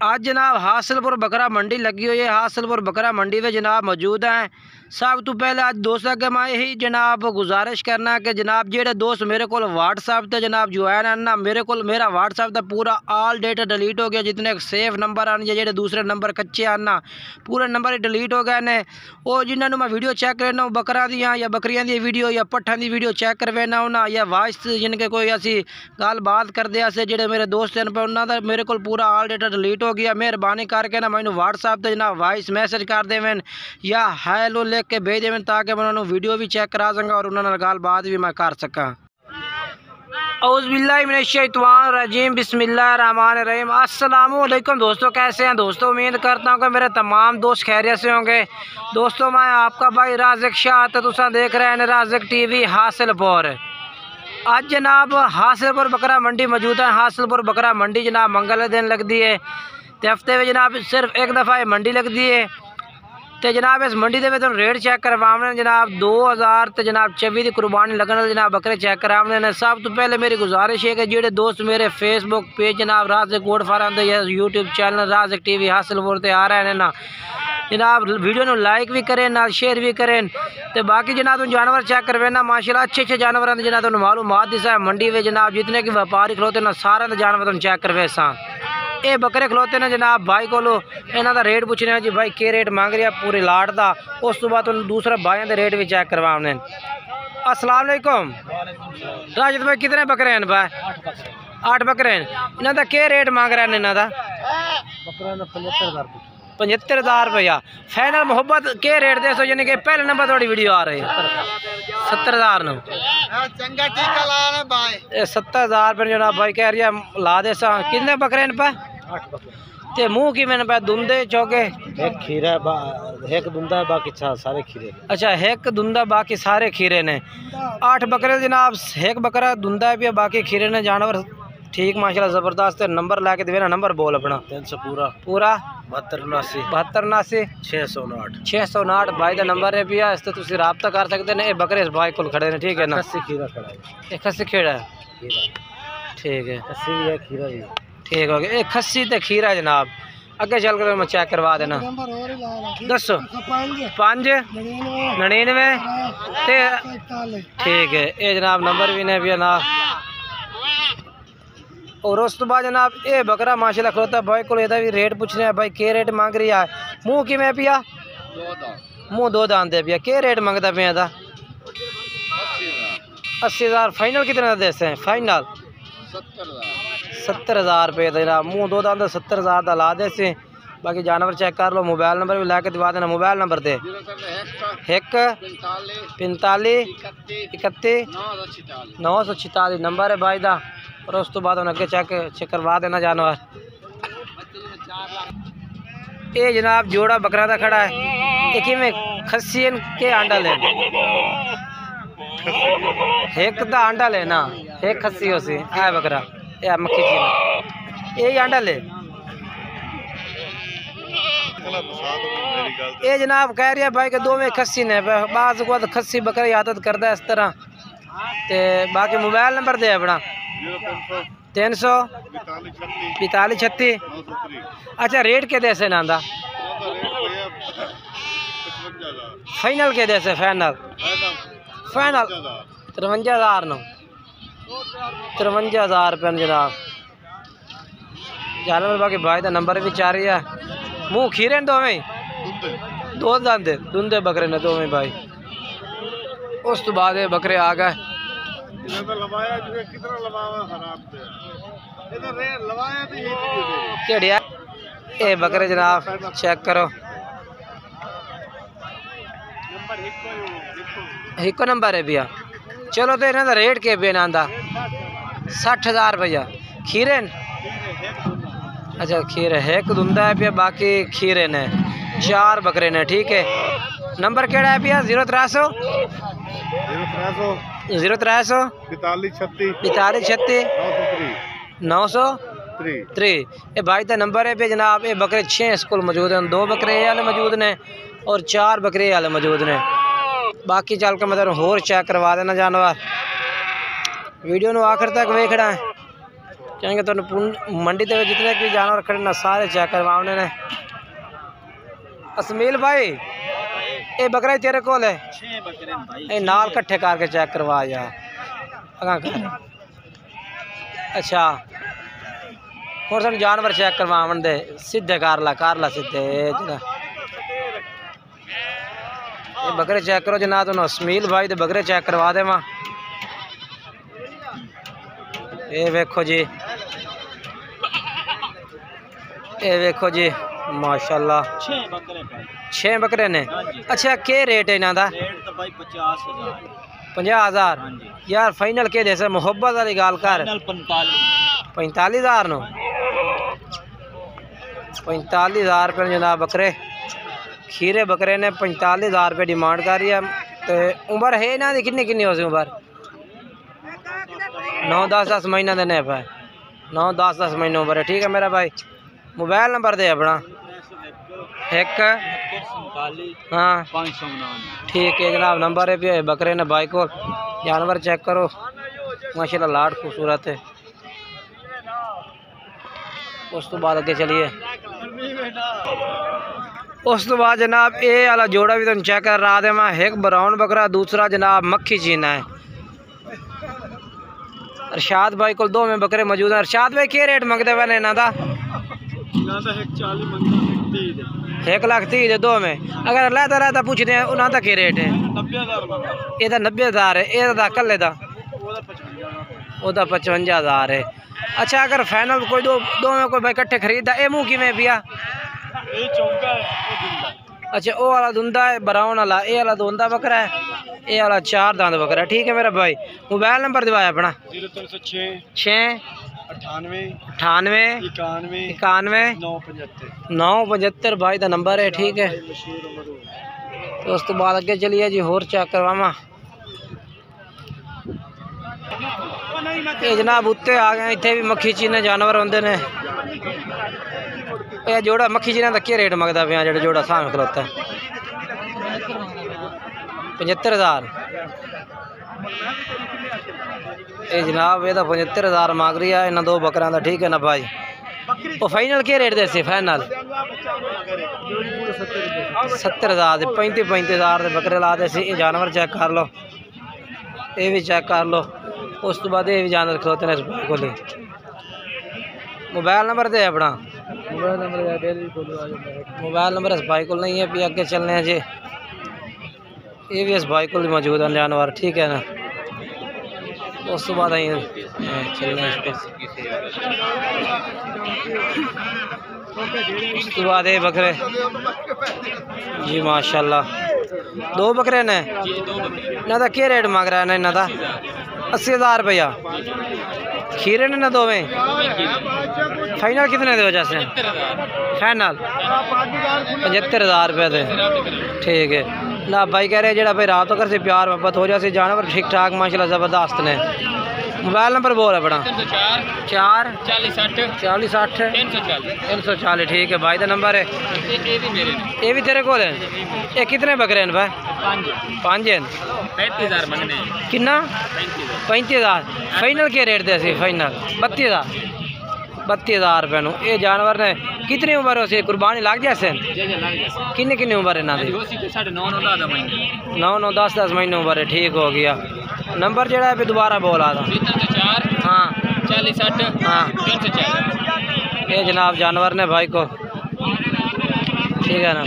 आज जनाब हासिलपुर बकरा मंडी लगी हुई है। हासिलपुर बकरा मंडी में जनाब मौजूद हैं। सब तो पहले आज दोस्तों के मैं यही जनाब गुजारिश करना कि जनाब जेडे दोस्त मेरे को व्हाट्सएप ते जनाब ज्वाइन है ना, मेरे को मेरा व्हाट्सएप ते पूरा ऑल डेटा डिलीट हो गया। जितने सेफ नंबर आने जेडे दूसरे नंबर कच्चे आना पूरे नंबर ही डिलीट हो गए ने। और जिन्होंने मैं वीडियो चेक करना बकरा दियाँ या बकरियां दी वीडियो या पट्ठा दी वीडियो चेक करवाना होना या वाइस जिनके कोई ऐसी गल बात करते ऐसे जेडे मेरे दोस्त हैं पर उन्होंने मेरे को पूरा ऑल डेटा डिलीट हो गया। मेहरबानी करके ना मैं व्हाट्सएप ते जनाब वाइस मैसेज कर देवें या हैलो लिख के भेज देवें ताकि मैं उन्होंने वीडियो भी चेक करा सका और उन्होंने गल बात भी मैं कर सका। औज़ुबिल्लाहिमिनश्शैतानिर्रजीम बिस्मिल्लाहिर्रहमानिर्रहीम। अस्सलाम वालेकुम दोस्तों, कैसे हैं दोस्तों? उम्मीद करता हूँ कि मेरे तमाम दोस्त खैरियत से होंगे। दोस्तों मैं आपका भाई राज़िक शाह तो तुसा देख रहे हैं राज़िक टीवी हासिलपुर। आज जनाब हासिलपुर बकरा मंडी मौजूद है। हासिलपुर बकरा मंडी जनाब मंगल दिन लगती है तो हफ्ते में जनाब सिर्फ एक दफ़ा ये मंडी लगती है। तो जनाब इस मंडी के रेट चेक करवाने जनाब 2024 की कुर्बानी लगने जनाब बकरे चेक कराने ने। सब तो पहले मेरी गुजारिश है कि जेडे दोस्त मेरे फेसबुक पेज जनाब राज़िक गोट फार्म या यूट्यूब चैनल राज़िक टीवी हासिलपुर से आ रहे हैं ना जनाब वीडियो को लाइक भी करें ना शेयर भी करें। तो बाकी जनाब तुम जानवर चेक करवेना माशाल्लाह अच्छे जानवर जनाब तुम मालूमात दिसा मंडी में जनाब जितने की व्यापारी खलोते ना सारे जानवर तुम चेक करवे सा। ये बकरे खलोते ने जनाब भाई को इन्हों का रेट पूछने जी भाई के रेट मांग रही है पूरी लाट का। उस तो बाद तुम दूसरे भाइयों के रेट भी चेक करवाने। अस्सलाम वालेकुम राशिद भाई, कितने बकरे हैं भाई? 8 बकरे हैं। इन्हों का क्या रेट मांग रहे हैं? इन्हों का 75,000 रुपया फाइनल। मोहब्बत के रेट दे सो यानी कि पहले नंबर थोड़ी वीडियो आ रही है 70,000 न 70,000 रुपये जनाब भाई कह रही है ला दे सा। कितने बकरे हैं पे? 8 बकरे। मुँह की मैंने पे दुंदे चौके एक खीरा एक दुंदा बाकी सारे खीरे। अच्छा एक दुंदा बाकी सारे खीरे ने। 8 बकरे जनाब, एक बकरा दुंदा भी बाकी खीरे ने। जानवर ठीक माशाल्लाह ज़बरदस्त। नंबर ला के देना, नंबर बोल अपना। 300 पूरा 72 79 609 भाई का नंबर है भैया। इस तुम रबता कर सकते हैं। बकरे इस भाई को खड़े ने ठीक है ना? खस्सी खीरा ठीक है, ठीक हो गया। एक खस्सी तो खीरा जनाब अगे चल कर मैं चेक करवा देना। दसो 5 99 ठीक है। ये जनाब नंबर भी नहीं भैया ना। और उस तो बाद जनाब ये बकरा माशाल्लाह खलोता भाई को भी रेट पूछने हैं भाई के रेट मांग रही है। मुँह कि मैं पिया मुँह 2 दांत है पिया। के रेट मंगता पे 80,000 फाइनल कितने दे से? फाइनल 70,000 रुपये जनाब। मुँह 2 दांत 70,000 का ला दे से। बाकी जानवर चेक कर लो। मोबाइल नंबर भी ला के दिवा देना। मोबाइल नंबर दे 1 45 31 946 नंबर है भाई का। और उस तो बाद अगे चेक करवा देना जानवर। ये जनाब जोड़ा बकरा का खड़ा है। एक में खस्सी के आंडा लेना एक का आंडा लेना एक खस्सी हो सी है बकरा या मक्खी चीना यही आंडा ले। ये जनाब कह रही है भाई के 2 में खस्सी ने बाज को खस्सी बकरा आदत करता है इस तरह। तो बाकी मोबाइल नंबर दे अपना 300 42 36। अच्छा रेट के दे से ना फाइनल के दे से? फाइनल 53,000 न 53,000 रुपये जनाब जानवर। बाकी भाई का नंबर भी चाह रही है। मुँह खीरे ने 2 में 2 दांते दुंदे बकरे ने 2 में भाई। उस तो बाद बकरे आ गए। ये बकरे जनाब चेक करो। एक नंबर है भैया। चलो तो इन्हों का रेट के पे ना 60,000 रुपया खीरे। अच्छा खीरे एक दुंदा है भैया बाकी खीरे ने 4 बकरे ने ठीक है। नंबर केड़ा है भैया? 0300 42 36 903। ये भाई का नंबर है भैया जनाब। ये बकरे 6 स्कूल मौजूद हैं। 2 बकरे वाले मौजूद ने और 4 बकरे वाले मौजूद ने। बाकी चल के मतलब होर चेक करवा देना जानवर। वीडियो को आखिर तक वेखना है कहेंगे तो मंडी के जितने भी जानवर खड़े ना सारे चेक करवाने ने। असमील भाई ये बकरा तेरे को है? 6 बकरे भाई। ये नाल कट्ठे करके चेक करवा जा। अच्छा और सब जानवर चेक करवावन दे सीधे कर ला सीधे। ये बकरे चेक करो जना तो असमील भाई दे बकरे चेक करवा दे वहाँ। ये वेखो जी, ये वेखो जी माशाल्लाह 6 बकरे ने। अच्छा के रेट है इन्हों का? 50,000 यार फाइनल के दे मुहब्बत वाली गाल कर। 45,000 नो 45,000 रुपये जनाब बकरे खीरे बकरे ने 45,000 रुपये डिमांड कर रही है। तो उम्र है इन्हों की किन्नी किन्नी हो सी उम्र? 9-10 महीना देने पे 9-10 महीने उम्र है। ठीक है मेरा भाई मोबाइल नंबर दे अपना। 1 हाँ 559 ठीक है जनाब नंबर है भी बकरे ने भाई को। जानवर चेक करो माशाल्लाह लाट खूबसूरत है। उस तो बाद अगे चलिए। उस तो बाद जनाब ये वाला जोड़ा भी तुम चेक कर रहा दे मैं। एक ब्राउन बकरा दूसरा जनाब मक्खी चीना है। अरशाद भाई को 2 में बकरे मौजूद हैं। अरशाद भाई क्या रेट मंगते पे इन्हों का? 1,30,000 दे 2 में। अगर लहता रहता पूछते हैं उन्होंने क्या रेट है? 90,000 ये 90,000 है। ये कल्ले का 55,000 है। अच्छा अगर फाइनल कोई दो में कोई भाई कट्ठे खरीदा ये मुँह किमें पिया? अच्छा वो वाला धुंधा है ब्राउन वाला, ये वाला धुंधा बकरा है, ये वाला 4 दांत बकरा है। ठीक है मेरा भाई मोबाइल नंबर दिवाया अपना 0306 98 91 975 भाई का नंबर है। ठीक है तो उस तो बाद अगे चलिए जी होर चेक करवावा। ये जनाब उत्ते आ गए इतने भी मक्खी चीने जानवर होंगे ने। ये जोड़ा मक्खी चीना का क्या रेट मंगता पे जो जोड़ा सामने खलोता है? 75,000 ये जनाब ये 75,000 मांग रही है इन 2 बकरा का। ठीक है ना भाई वो फाइनल क्या रेट देसी? फाइनल 70,000 35,000 बकरे ला दे। ये जानवर चेक कर लो, ये भी चेक कर लो। उस तो बाद ये भी जानवर खलोते हैं इस भाई को। मोबाइल नंबर दे अपना। मोबाइल नंबर इस भाई को नहीं है भी आगे चलने हैं जी। ये भी इस भाई को मौजूद है जानवर। ठीक है ना उस तो बाद चलने उस तो बाद ये बकरे जी माशाल्लाह 2 बकरे ने। इन्हों का क्या रेट मांग रहा है ना? इन्हों का 80,000 रुपया खीरे ने ना 2 में। फाइनल कितने दे वजह से? फाइनल 75,000 रुपये दे। ठीक है ना भाई कह रहे जो भाई रात कर से प्यार मोहब्बत हो जाए जानवर ठीक ठाक माशाल्लाह ज़बरदस्त ने। मोबाइल नंबर बोल अपना 4 40 60 340। ठीक है भाई का नंबर है। ये भी तेरे को है? ये कितने बकरे हैं भाई? 5 हैं। 35,000 कितना? 35,000 फाइनल के रेट दे? फाइनल 32,000 रुपये नु। ये जानवर ने कितनी उम्र हो सी? कुर्बानी लग जाए किन्नी किन्नी उम्र है? 9-10 महीने उम्र है। ठीक हो गया नंबर जरा है दोबारा बोला था। हाँ 40 60 हाँ 340। ये जनाब जानवर ने भाई को। ठीक है ना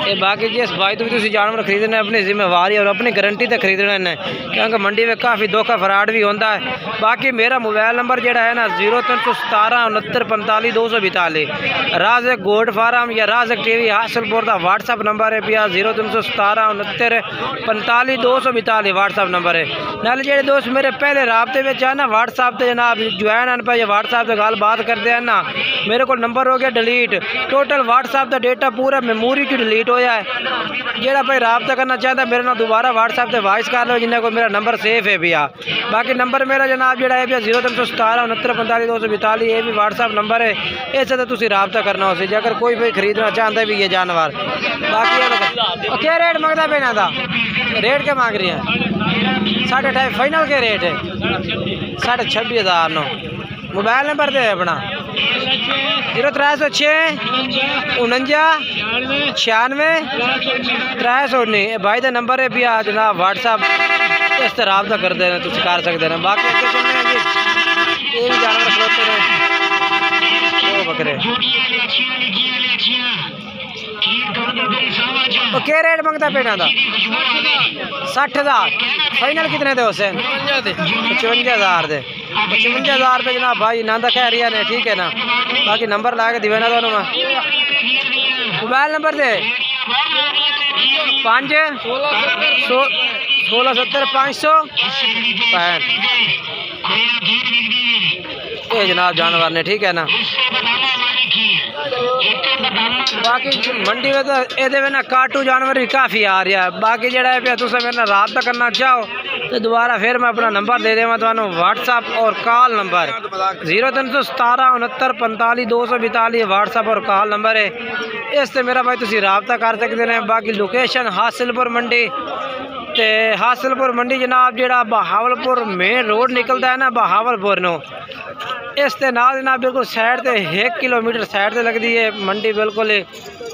ये बाकी जिस भाई तो भी जानवर खरीदने अपनी जिम्मेवारी और अपनी गारंटी से खरीदने ने क्योंकि मंडी में काफ़ी धोखा फराड भी होता है। बाकी मेरा मोबाइल नंबर जोड़ा है ना 0317 69 45 242 राज़क गोड फार्म या राज़क टीवी हासिलपुर का व्हाट्सअप नंबर है पिया 0317 69 45 242 व्हाट्सअप नंबर है। नाले जो दोस्त मेरे पहले राबते में है ना व्हाट्सअप से जनाब ज्वाइन आने पर व्हाट्सअप से गल बात करते हैं ना मेरे को नंबर हो गया डिलीट टोटल व्हाट्सअप का डेटा पूरा मेमोरी की डिलीट हो जाए। जोड़ा भाई रबता करना चाहता मेरे ना दोबारा व्हाट्सएप से वॉइस कर लो जिन्हें को मेरा नंबर सेफ है भैया। बाकी नंबर मेरा जनाब जोड़ा है भैया 0317 69 45 242 ये भी व्हाट्सएप नंबर है। इस तो रबता करना हो सी अगर कोई भी खरीदना चाहता है भी ये जानवर। बाकी क्या रेट मंगता पे ना था? रेट क्या मांग रही है? 28,500 फाइनल के रेट है 26,500 नो। मोबाइल नंबर दे अपना 0306 49 96 319 भाई का नंबर है भी आ जनाब व्हाट्सअप इस तरह रब्ता करते हैं तुम कर सकते हैं। बाकी अगे चलने जी ये भी जानवर खलोते हैं वो बकरे तो क्या रेट मंगता पेटा का 60,000 फाइनल कितने दे उसे 55,000 दे 55,000 रुपये जनाब भाई ना तो कह रही है ठीक है ना। बाकी नंबर ला के दिवे ना दोनों में मोबाइल नंबर दे 5 16 70 565 ये जनाब जानवर ने ठीक है ना। बाकी मंडी में तो ये ना काटू जानवर भी काफ़ी आ रहा है। बाकी जरा है तुम मेरे ना रब्ता करना चाहो तो दोबारा फिर मैं अपना नंबर दे देवा तो व्हाट्सअप और कॉल नंबर 0317 69 45 242 व्हाट्सअप और कॉल नंबर है। इससे मेरा भाई तुम रब्ता कर सकते हैं। बाकी लोकेशन हासिलपुर मंडी ते हासिलपुर मंडी जनाब जरा बहावलपुर मेन रोड निकलता है ना बहावलपुर नो इस ते नाल जनाब बिल्कुल साइड ते 1 किलोमीटर साइड ते लगती है मंडी बिल्कुल।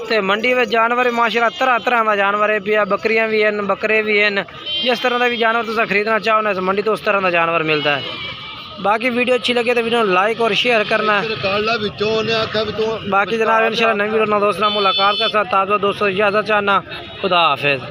तो मंडी में जानवर माशाल्लाह तरह तरह का जानवर है पिया बकरियां भी हैं बकरे भी हैं जिस तरह का भी जानवर तुम खरीदना चाहो ना इस मंडी तो उस तरह का जानवर मिलता है। बाकी वीडियो अच्छी लगे तो वीडियो लाइक और शेयर करना है। बाकी जनाब इंशाल्लाह नई वीडियो दोस्तों मुलाकात का साथ दोस्तों इजाज़त चाहना खुदा हाफिज़।